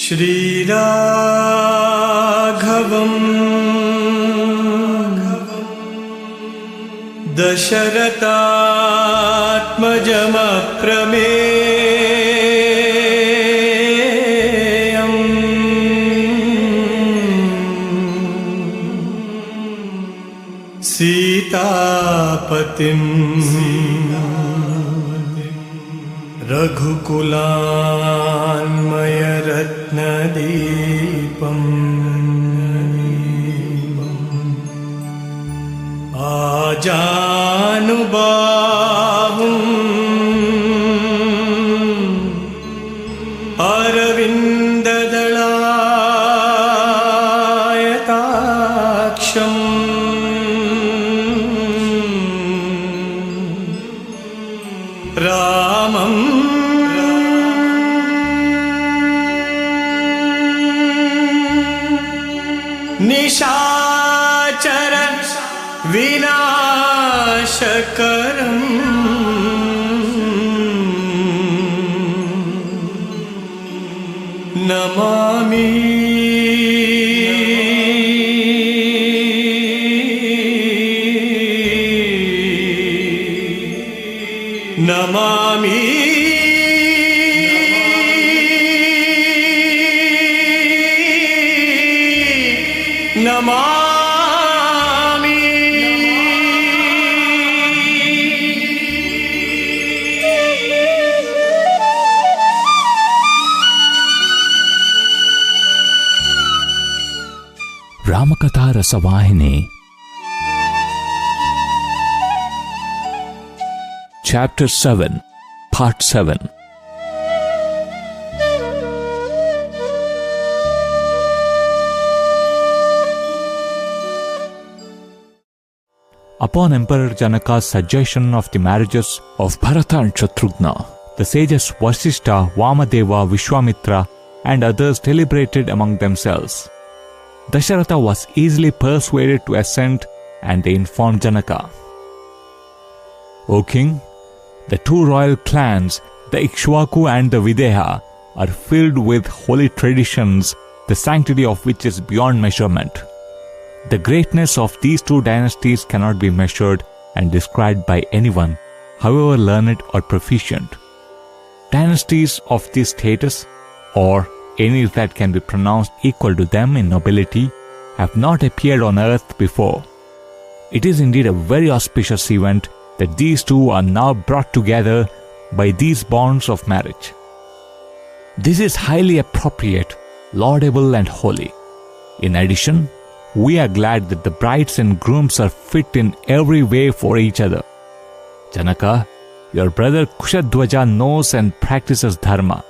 श्रीराघवम् दशरथात्मजमप्रमेयम् सीतापतिम् रघुकुलान्मयरत्नदीपम् आजानुबाहुम् अरविन्ददलायताक्षम् रामम् निशाचर विनाशकरम् Namami Namami Namami Ramakatha Rasavahini. Chapter 7, Part 7. Upon Emperor Janaka's suggestion of the marriages of Bharata and Shatrughna, the sages Vasishtha, Vamadeva, Vishwamitra and others deliberated among themselves. Dasharatha was easily persuaded to assent, and they informed Janaka. O king, the two royal clans, the Ikshvaku and the Videha, are filled with holy traditions, the sanctity of which is beyond measurement. The greatness of these two dynasties cannot be measured and described by anyone, however learned or proficient. Dynasties of this status, or any that can be pronounced equal to them in nobility, have not appeared on earth before. It is indeed a very auspicious event that these two are now brought together by these bonds of marriage. This is highly appropriate, laudable and holy. In addition, we are glad that the brides and grooms are fit in every way for each other. Janaka, your brother Kushadwaja knows and practices dharma.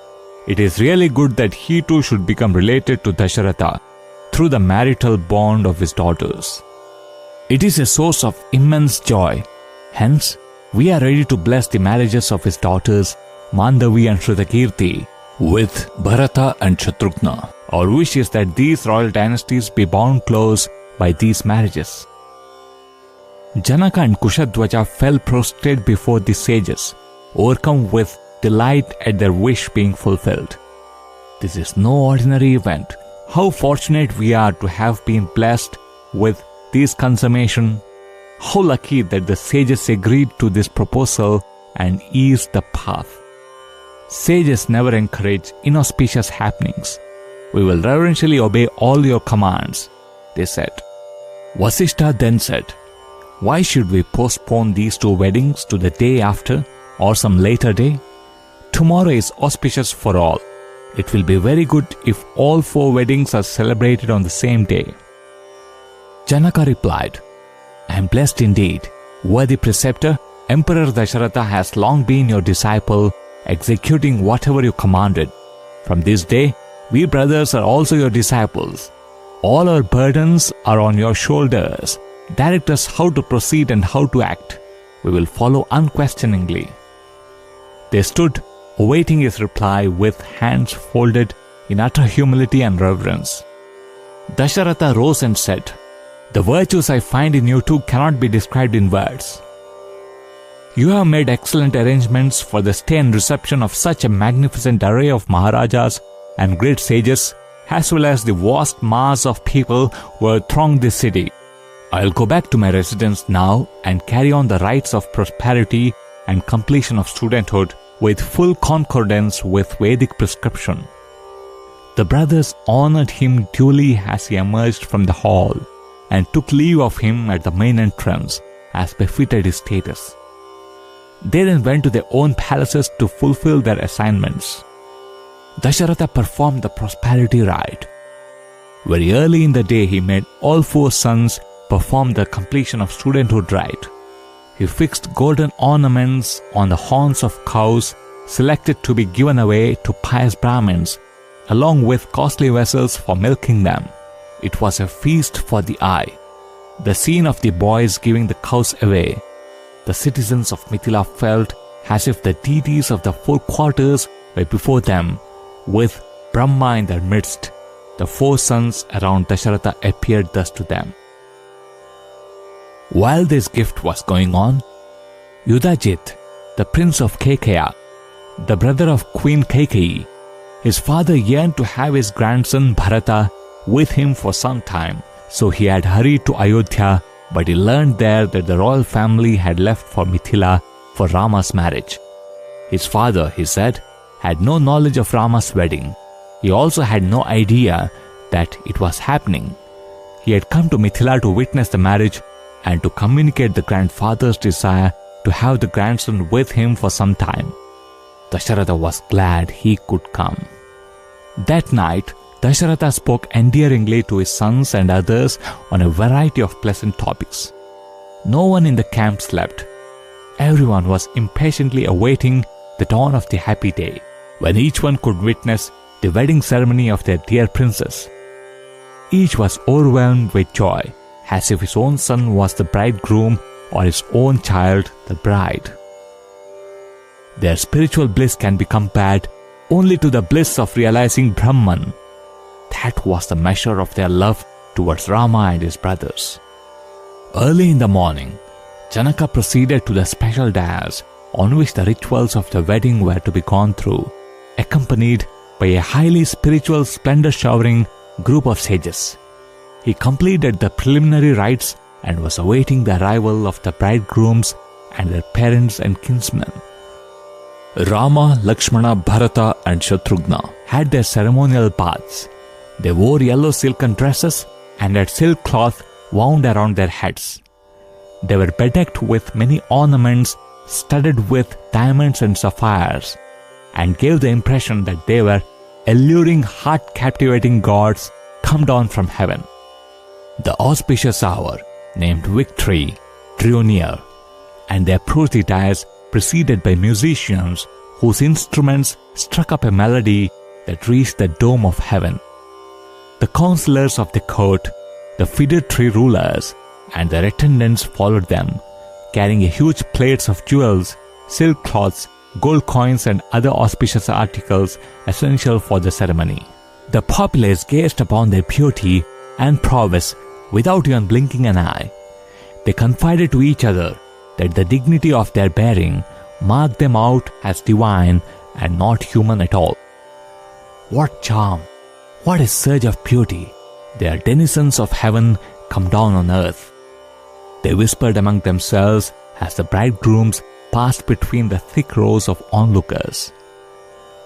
It is really good that he too should become related to Dasharatha through the marital bond of his daughters. It is a source of immense joy. Hence, we are ready to bless the marriages of his daughters Mandavi and Shrutakirti with Bharata and Shatrughna. Our wish is that these royal dynasties be bound close by these marriages. Janaka and Kushadwaja fell prostrate before the sages, overcome with delight at their wish being fulfilled. This is no ordinary event. How fortunate we are to have been blessed with this consummation. How lucky that the sages agreed to this proposal and eased the path. Sages never encourage inauspicious happenings. We will reverentially obey all your commands, they said. Vasishtha then said, why should we postpone these two weddings to the day after or some later day? Tomorrow is auspicious for all. It will be very good if all 4 weddings are celebrated on the same day. Janaka replied, I am blessed indeed. Worthy preceptor, Emperor Dasharatha has long been your disciple, executing whatever you commanded. From this day, we brothers are also your disciples. All our burdens are on your shoulders. Direct us how to proceed and how to act. We will follow unquestioningly. They stood, awaiting his reply with hands folded in utter humility and reverence. Dasharatha rose and said, the virtues I find in you two cannot be described in words. You have made excellent arrangements for the stay and reception of such a magnificent array of Maharajas and great sages, as well as the vast mass of people who thronged the city. I'll go back to my residence now and carry on the rites of prosperity and completion of studenthood with full concordance with Vedic prescription. The brothers honored him duly as he emerged from the hall and took leave of him at the main entrance as befitted his status. They then went to their own palaces to fulfill their assignments. Dasharatha performed the prosperity rite. Very early in the day, he made all 4 sons perform the completion of studenthood rite. He fixed golden ornaments on the horns of cows selected to be given away to pious Brahmins, along with costly vessels for milking them. It was a feast for the eye. The scene of the boys giving the cows away, the citizens of Mithila felt as if the deities of the 4 quarters were before them, with Brahma in their midst. The 4 sons around Dasharatha appeared thus to them. While this gift was going on, Yudhajit, the prince of Kekaya, the brother of Queen Kaikeyi, his father yearned to have his grandson Bharata with him for some time, so he had hurried to Ayodhya, but he learned there that the royal family had left for Mithila for Rama's marriage. His father, he said, had no knowledge of Rama's wedding. He also had no idea that it was happening. He had come to Mithila to witness the marriage and to communicate the grandfather's desire to have the grandson with him for some time. Dasharatha was glad he could come. That night, Dasharatha spoke endearingly to his sons and others on a variety of pleasant topics. No one in the camp slept. Everyone was impatiently awaiting the dawn of the happy day, when each one could witness the wedding ceremony of their dear princess. Each was overwhelmed with joy, as if his own son was the bridegroom or his own child the bride. Their spiritual bliss can be compared only to the bliss of realizing Brahman. That was the measure of their love towards Rama and his brothers. Early in the morning, Janaka proceeded to the special dais on which the rituals of the wedding were to be gone through, accompanied by a highly spiritual splendor-showering group of sages. He completed the preliminary rites and was awaiting the arrival of the bridegrooms and their parents and kinsmen. Rama, Lakshmana, Bharata and Shatrughna had their ceremonial baths. They wore yellow silken dresses and had silk cloth wound around their heads. They were bedecked with many ornaments studded with diamonds and sapphires, and gave the impression that they were alluring, heart-captivating gods come down from heaven. The auspicious hour, named victory, drew near, and they approached the dais preceded by musicians whose instruments struck up a melody that reached the dome of heaven. The counselors of the court, the feudatory rulers, and their attendants followed them, carrying huge plates of jewels, silk cloths, gold coins and other auspicious articles essential for the ceremony. The populace gazed upon their beauty and prowess without even blinking an eye. They confided to each other that the dignity of their bearing marked them out as divine and not human at all. What charm! What a surge of beauty! They are denizens of heaven come down on earth. They whispered among themselves as the bridegrooms passed between the thick rows of onlookers.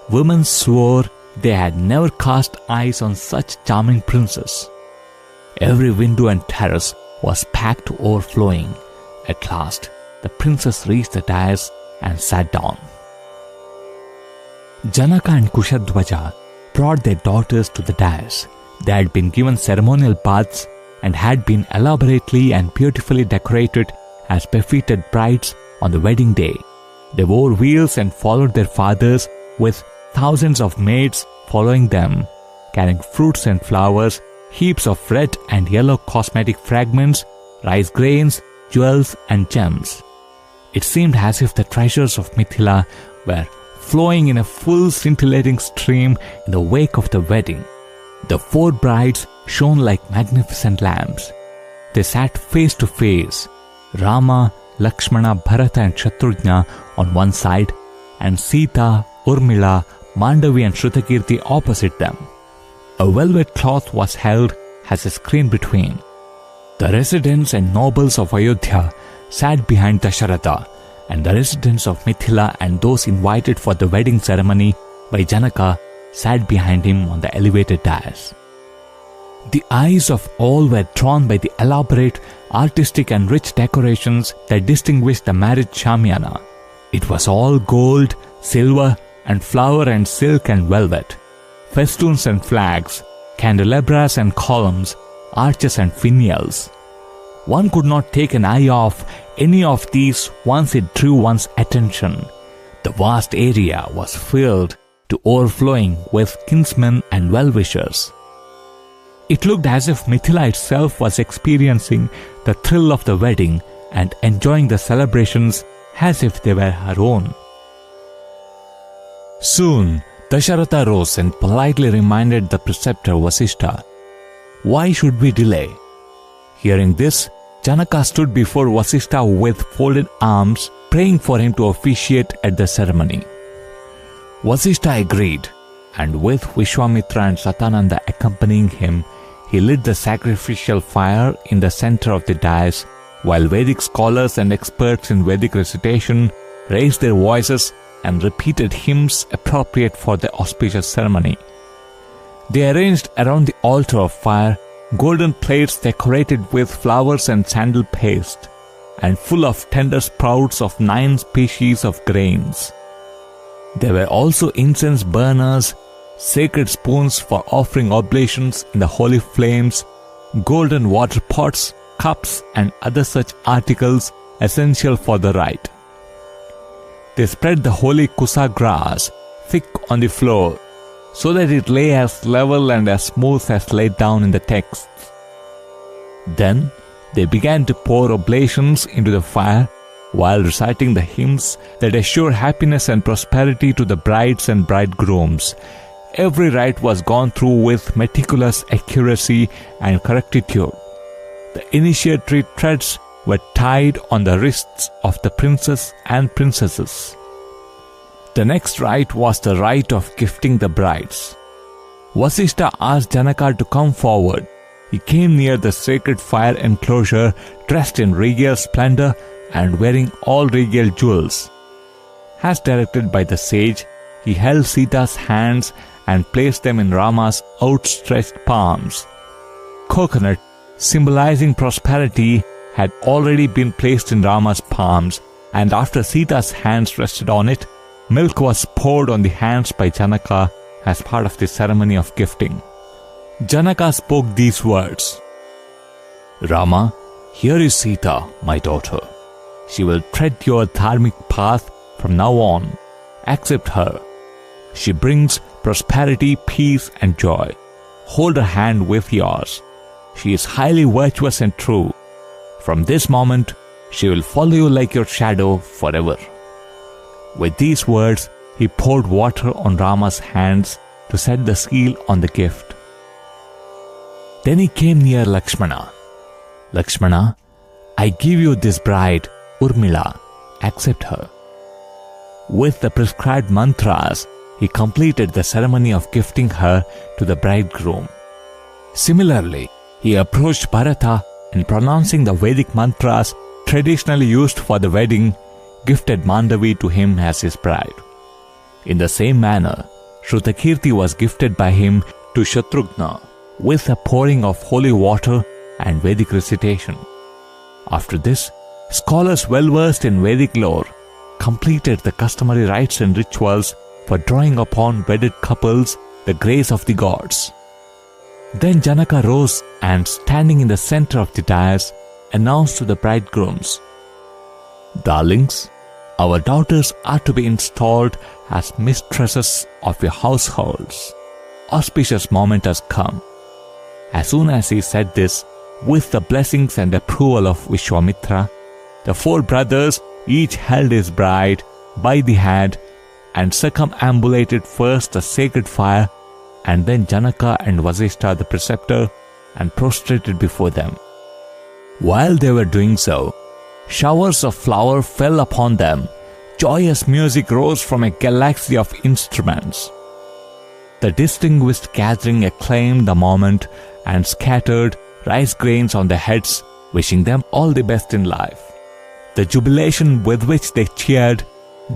Women swore they had never cast eyes on such charming princes. Every window and terrace was packed to overflowing. At last, the princess reached the dais and sat down. Janaka and Kushadhwaja brought their daughters to the dais. They had been given ceremonial baths and had been elaborately and beautifully decorated as befitted brides on the wedding day. They wore veils and followed their fathers, with thousands of maids following them, carrying fruits and flowers, heaps of red and yellow cosmetic fragments, rice grains, jewels and gems. It seemed as if the treasures of Mithila were flowing in a full scintillating stream in the wake of the wedding. The 4 brides shone like magnificent lamps. They sat face to face, Rama, Lakshmana, Bharata and Shatrughna on one side, and Sita, Urmila, Mandavi and Shrutakirti opposite them. A velvet cloth was held as a screen between. The residents and nobles of Ayodhya sat behind Dasharatha, and the residents of Mithila and those invited for the wedding ceremony by Janaka sat behind him on the elevated dais. The eyes of all were drawn by the elaborate, artistic and rich decorations that distinguished the marriage shamiana. It was all gold, silver, and flower and silk and velvet, festoons and flags, candelabras and columns, arches and finials. One could not take an eye off any of these once it drew one's attention. The vast area was filled to overflowing with kinsmen and well-wishers. It looked as if Mithila itself was experiencing the thrill of the wedding and enjoying the celebrations as if they were her own. Soon, Dasharatha rose and politely reminded the preceptor Vasishtha, "Why should we delay?" Hearing this, Janaka stood before Vasishtha with folded arms, praying for him to officiate at the ceremony. Vasishtha agreed, and with Vishwamitra and Satananda accompanying him, he lit the sacrificial fire in the center of the dais, while Vedic scholars and experts in Vedic recitation raised their voices and repeated hymns appropriate for the auspicious ceremony. They arranged around the altar of fire golden plates decorated with flowers and sandal paste, and full of tender sprouts of 9 species of grains. There were also incense burners, sacred spoons for offering oblations in the holy flames, golden water pots, cups, and other such articles essential for the rite. They spread the holy kusa grass thick on the floor, so that it lay as level and as smooth as laid down in the texts. Then they began to pour oblations into the fire while reciting the hymns that assure happiness and prosperity to the brides and bridegrooms. Every rite was gone through with meticulous accuracy and correctitude. The initiatory threads were tied on the wrists of the princes and princesses. The next rite was the rite of gifting the brides. Vasishtha asked Janaka to come forward. He came near the sacred fire enclosure dressed in regal splendor and wearing all regal jewels. As directed by the sage, he held Sita's hands and placed them in Rama's outstretched palms. Coconut, symbolizing prosperity, had already been placed in Rama's palms, and after Sita's hands rested on it, milk was poured on the hands by Janaka as part of the ceremony of gifting. Janaka spoke these words, "Rama, here is Sita, my daughter. She will tread your dharmic path from now on. Accept her. She brings prosperity, peace, and joy. Hold her hand with yours. She is highly virtuous and true. From this moment, she will follow you like your shadow forever." With these words, he poured water on Rama's hands to set the seal on the gift. Then he came near Lakshmana. "Lakshmana, I give you this bride, Urmila. Accept her." With the prescribed mantras, he completed the ceremony of gifting her to the bridegroom. Similarly, he approached Bharata and, pronouncing the Vedic mantras traditionally used for the wedding, gifted Mandavi to him as his bride. In the same manner, Shrutakirti was gifted by him to Shatrughna with a pouring of holy water and Vedic recitation. After this, scholars well versed in Vedic lore completed the customary rites and rituals for drawing upon wedded couples the grace of the gods. Then Janaka rose and, standing in the center of the dais, announced to the bridegrooms, "Darlings, our daughters are to be installed as mistresses of your households. Auspicious moment has come." As soon as he said this, with the blessings and approval of Vishwamitra, the 4 brothers each held his bride by the hand and circumambulated first the sacred fire and then Janaka and Vasishtha the preceptor and prostrated before them. While they were doing so, showers of flower fell upon them. Joyous music rose from a galaxy of instruments. The distinguished gathering acclaimed the moment and scattered rice grains on their heads, wishing them all the best in life. The jubilation with which they cheered,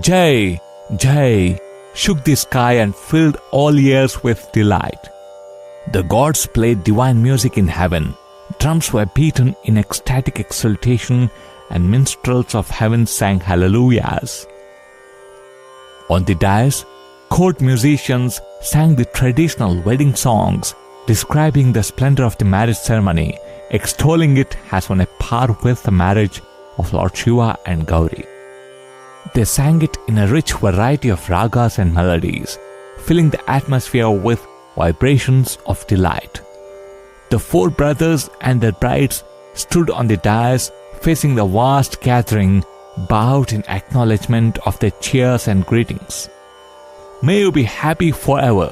"Jai! Jai!" shook the sky and filled all ears with delight. The gods played divine music in heaven, drums were beaten in ecstatic exultation, and minstrels of heaven sang hallelujahs. On the dais, court musicians sang the traditional wedding songs, describing the splendor of the marriage ceremony, extolling it as on a par with the marriage of Lord Shiva and Gauri. They sang it in a rich variety of ragas and melodies, filling the atmosphere with vibrations of delight. The four brothers and their brides stood on the dais facing the vast gathering, bowed in acknowledgement of their cheers and greetings. "May you be happy forever.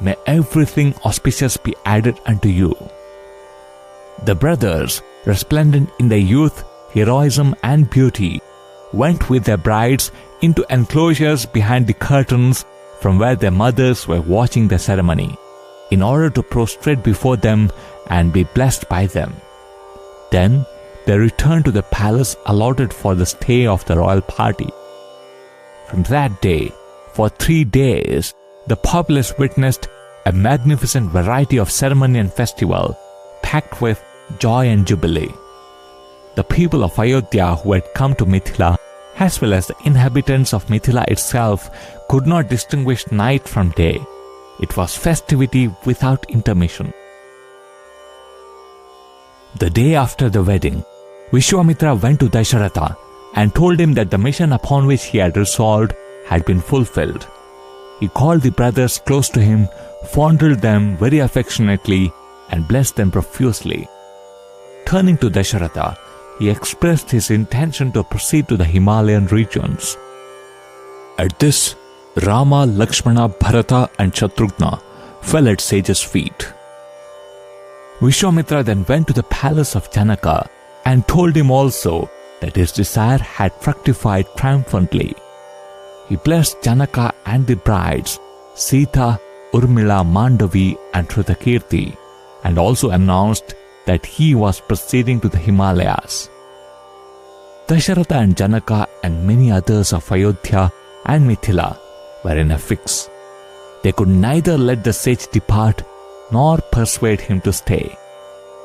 May everything auspicious be added unto you." The brothers, resplendent in their youth, heroism and beauty, went with their brides into enclosures behind the curtains from where their mothers were watching the ceremony, in order to prostrate before them and be blessed by them. Then they returned to the palace allotted for the stay of the royal party. From that day, for 3 days, the populace witnessed a magnificent variety of ceremony and festival, packed with joy and jubilee. The people of Ayodhya who had come to Mithila, as well as the inhabitants of Mithila itself, could not distinguish night from day. It was festivity without intermission. The day after the wedding, Vishwamitra went to Dasharatha and told him that the mission upon which he had resolved had been fulfilled. He called the brothers close to him, fondled them very affectionately, and blessed them profusely. Turning to Dasharatha, he expressed his intention to proceed to the Himalayan regions. At this, Rama, Lakshmana, Bharata and Shatrughna fell at sage's feet. Vishwamitra then went to the palace of Janaka and told him also that his desire had fructified triumphantly. He blessed Janaka and the brides, Sita, Urmila, Mandavi and Shrutakirti, and also announced that he was proceeding to the Himalayas. Dasharatha and Janaka and many others of Ayodhya and Mithila were in a fix. They could neither let the sage depart nor persuade him to stay.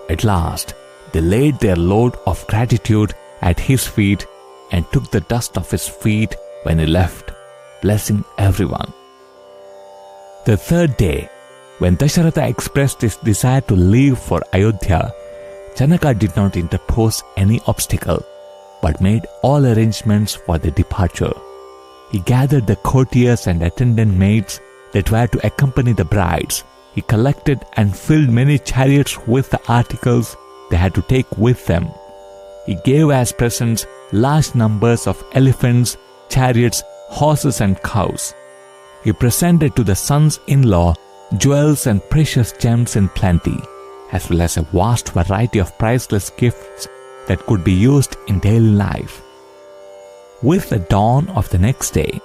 At last, they laid their load of gratitude at his feet and took the dust of his feet when he left, blessing everyone. The third day, when Dasharatha expressed his desire to leave for Ayodhya, Janaka did not interpose any obstacle, but made all arrangements for the departure. He gathered the courtiers and attendant maids that were to accompany the brides. He collected and filled many chariots with the articles they had to take with them. He gave as presents large numbers of elephants, chariots, horses and cows. He presented to the sons-in-law jewels and precious gems in plenty, as well as a vast variety of priceless gifts that could be used in daily life. With the dawn of the next day,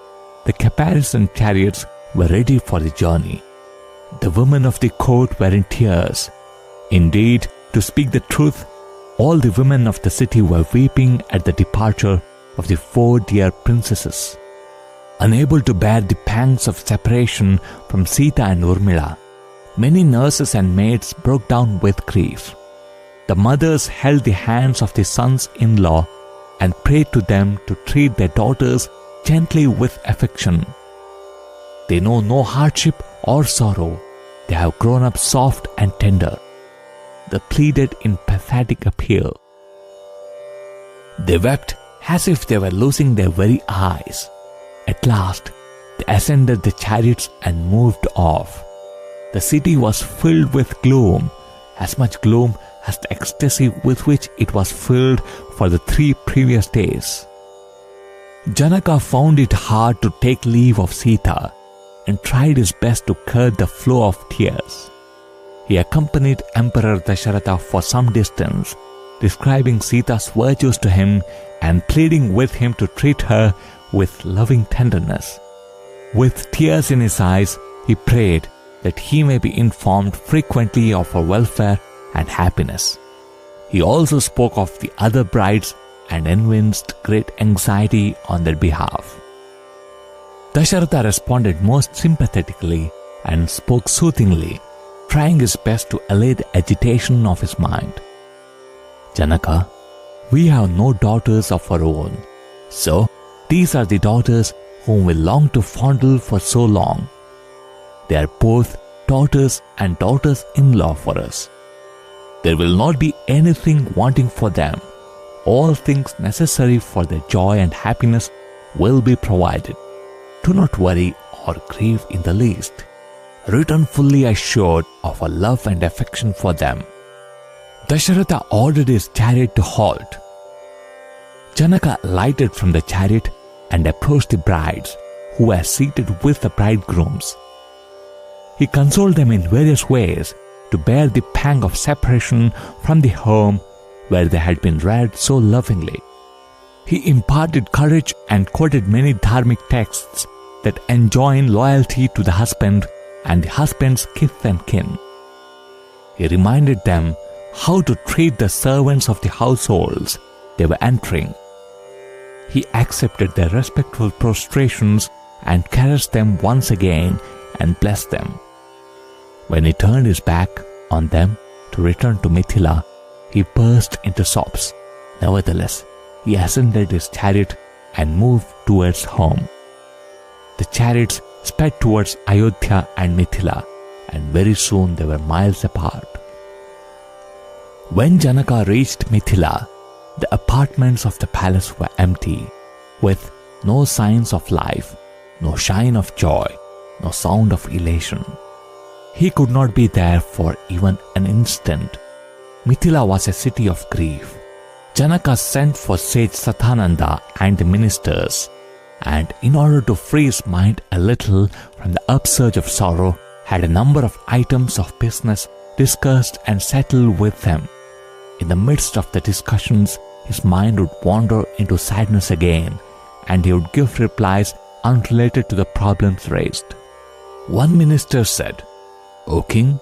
the caparisoned chariots were ready for the journey. The women of the court were in tears. Indeed, to speak the truth, all the women of the city were weeping at the departure of the 4 dear princesses. Unable to bear the pangs of separation from Sita and Urmila, many nurses and maids broke down with grief. The mothers held the hands of the sons-in-law and prayed to them to treat their daughters gently with affection. They know no hardship or sorrow. They have grown up soft and tender. They pleaded in pathetic appeal. They wept as if they were losing their very eyes. At last, they ascended the chariots and moved off. The city was filled with gloom, as much gloom as the ecstasy with which it was filled for the 3 previous days. Janaka found it hard to take leave of Sita and tried his best to curb the flow of tears. He accompanied Emperor Dasharatha for some distance, describing Sita's virtues to him and pleading with him to treat her with loving tenderness. With tears in his eyes, he prayed that he may be informed frequently of her welfare and happiness. He also spoke of the other brides and evinced great anxiety on their behalf. Dasharatha responded most sympathetically and spoke soothingly, trying his best to allay the agitation of his mind. Janaka, we have no daughters of our own, so these are the daughters whom we long to fondle for so long. They are both daughters and daughters-in-law for us. There will not be anything wanting for them. All things necessary for their joy and happiness will be provided. Do not worry or grieve in the least. Return fully assured of our love and affection for them. Dasharatha ordered his chariot to halt. Janaka alighted from the chariot and approached the brides, who were seated with the bridegrooms. He consoled them in various ways to bear the pang of separation from the home where they had been reared so lovingly. He imparted courage and quoted many dharmic texts that enjoin loyalty to the husband and the husband's kith and kin. He reminded them how to treat the servants of the households they were entering. He accepted their respectful prostrations and caressed them once again and blessed them. When he turned his back on them to return to Mithila, he burst into sobs. Nevertheless, he ascended his chariot and moved towards home. The chariots sped towards Ayodhya and Mithila, and very soon they were miles apart. When Janaka reached Mithila, the apartments of the palace were empty, with no signs of life, no shine of joy, no sound of elation. He could not be there for even an instant. Mithila was a city of grief. Janaka sent for sage Satyananda and the ministers, and in order to free his mind a little from the upsurge of sorrow, had a number of items of business discussed and settled with them. In the midst of the discussions, his mind would wander into sadness again, and he would give replies unrelated to the problems raised. One minister said, "O king,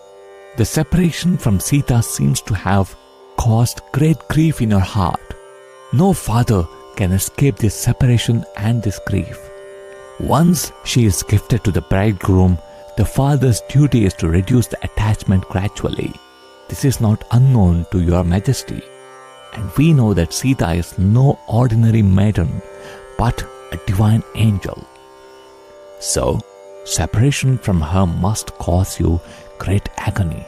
the separation from Sita seems to have caused great grief in your heart. No father can escape this separation and this grief. Once she is gifted to the bridegroom, the father's duty is to reduce the attachment gradually. This is not unknown to your majesty, and we know that Sita is no ordinary maiden, but a divine angel. So, separation from her must cause you great agony.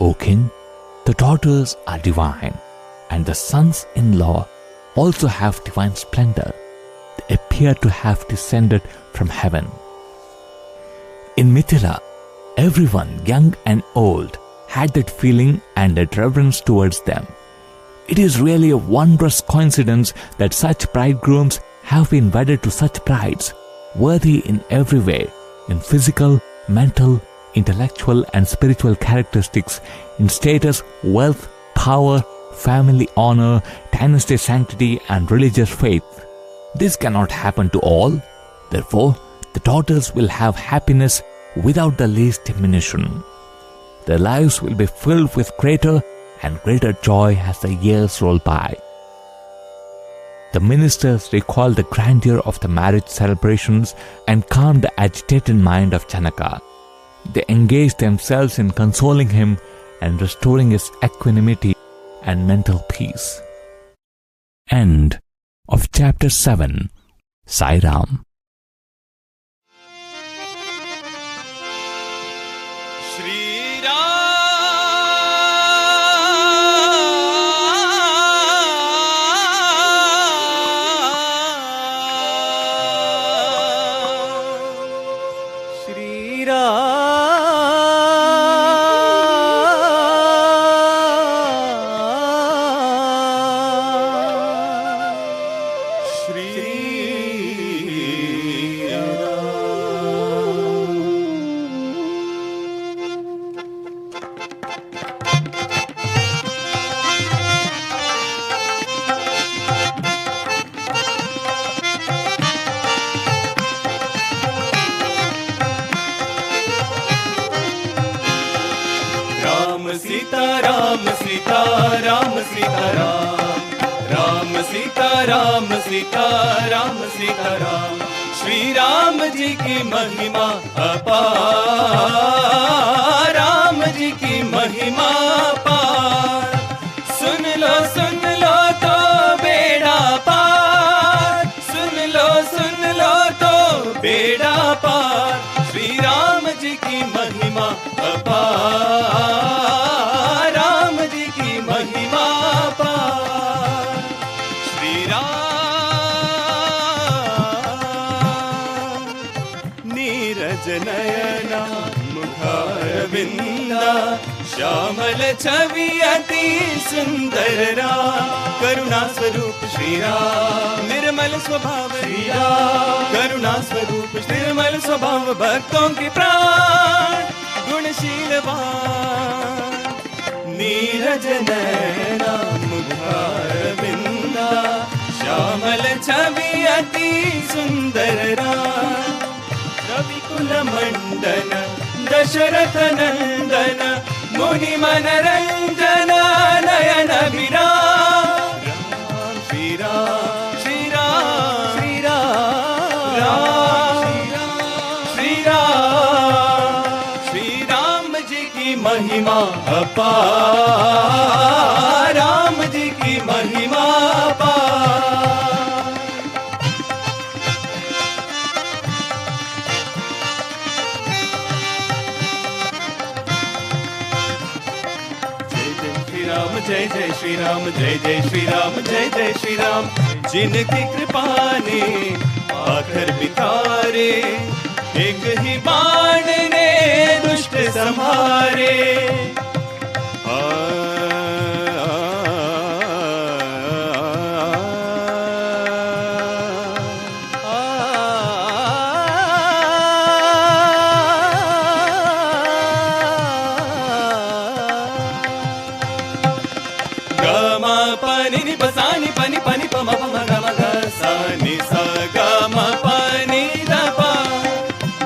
O king, the daughters are divine, and the sons-in-law also have divine splendor. They appear to have descended from heaven. In Mithila, everyone, young and old, had that feeling and that reverence towards them. It is really a wondrous coincidence that such bridegrooms have been wedded to such brides, worthy in every way, in physical, mental, intellectual and spiritual characteristics, in status, wealth, power, family honor, dynasty sanctity and religious faith. This cannot happen to all. Therefore, the daughters will have happiness without the least diminution. Their lives will be filled with greater and greater joy as the years roll by." The ministers recalled the grandeur of the marriage celebrations and calmed the agitated mind of Janaka. They engaged themselves in consoling him and restoring his equanimity and mental peace. End of Chapter 7. Sai Ram. Shri Ram Sita Ram Sita Ram, Ram Sita Ram Sita Ram Sita Ram. Shri Ram ji की महिमा अपार, राम जी की महिमा अपार। सुन लो तो बेड़ा पार, सुन लो तो बेड़ा पार। श्री राम जी की महिमा अपार, राम जी की महिमा अपार। श्री राम नीरज नयना मुखारविंदा, श्यामल छवि अति सुंदर राम। करुणा स्वरूप श्री राम, निर्मल स्वभाव श्री राम। करुणा स्वरूप निर्मल स्वभाव, भक्तों के प्राण गुणशीलवान। नीरज नयना मुखारविंदा, श्यामल छवि अति सुंदर राम। रविकुल मंडन दशरथ नंदन, मुनि मनरंजन नयन विराम। राम श्री राम श्री राम श्री राम राम श्री राम। श्री राम जी की महिमा अपार, राम जी की महिमा अपार। जय जय श्री राम, जय जय श्री राम, जय जय श्री राम। जिनकी कृपा ने पाथर बिखारे, एक ही बाण ने दुष्ट संहारे। बसानी पनि पनि पम पम ग म ग सा नि सा ग म पनि द प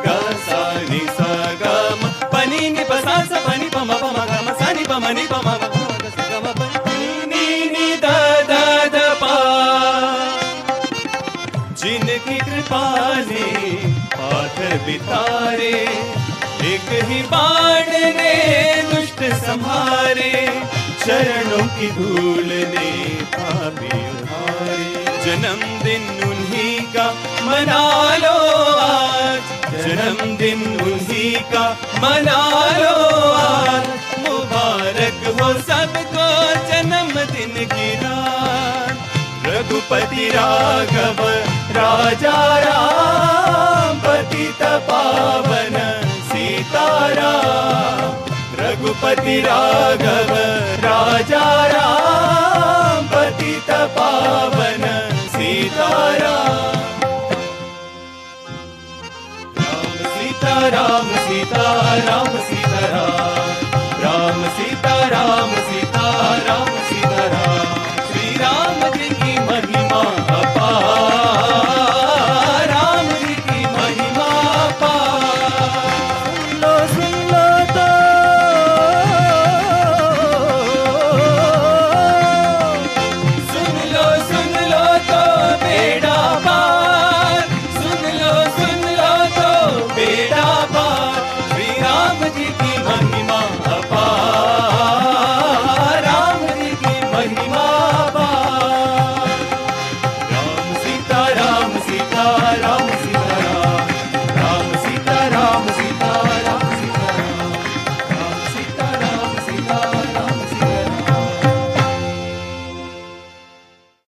ग सा नि सा ग म पनि नि प सा सा पनि पम पम ग म सा नि प म नि प म ग ग सा ग म पनि नि नि द द द प। जिनकी कृपा ने पाथर बितारे, एक ही बाण ने दुष्ट संहारे। चरणों की धूल ने पापी उतारे, जन्मदिन उन्हीं का मना लो आज, जन्मदिन उन्हीं का मना लो आज। मुबारक हो सबको जन्मदिन की रात। रघुपति राघव राजा राम, पतित पावन सीताराम। रघुपति राघव राजा राम, पतित पावन सीताराम। राम सीता राम सीता राम सीता राम, राम सीता राम सीता राम सीता राम। श्री राम जी की महिमा अपार, राम जी की महिमा अपार। सुन लो तो राम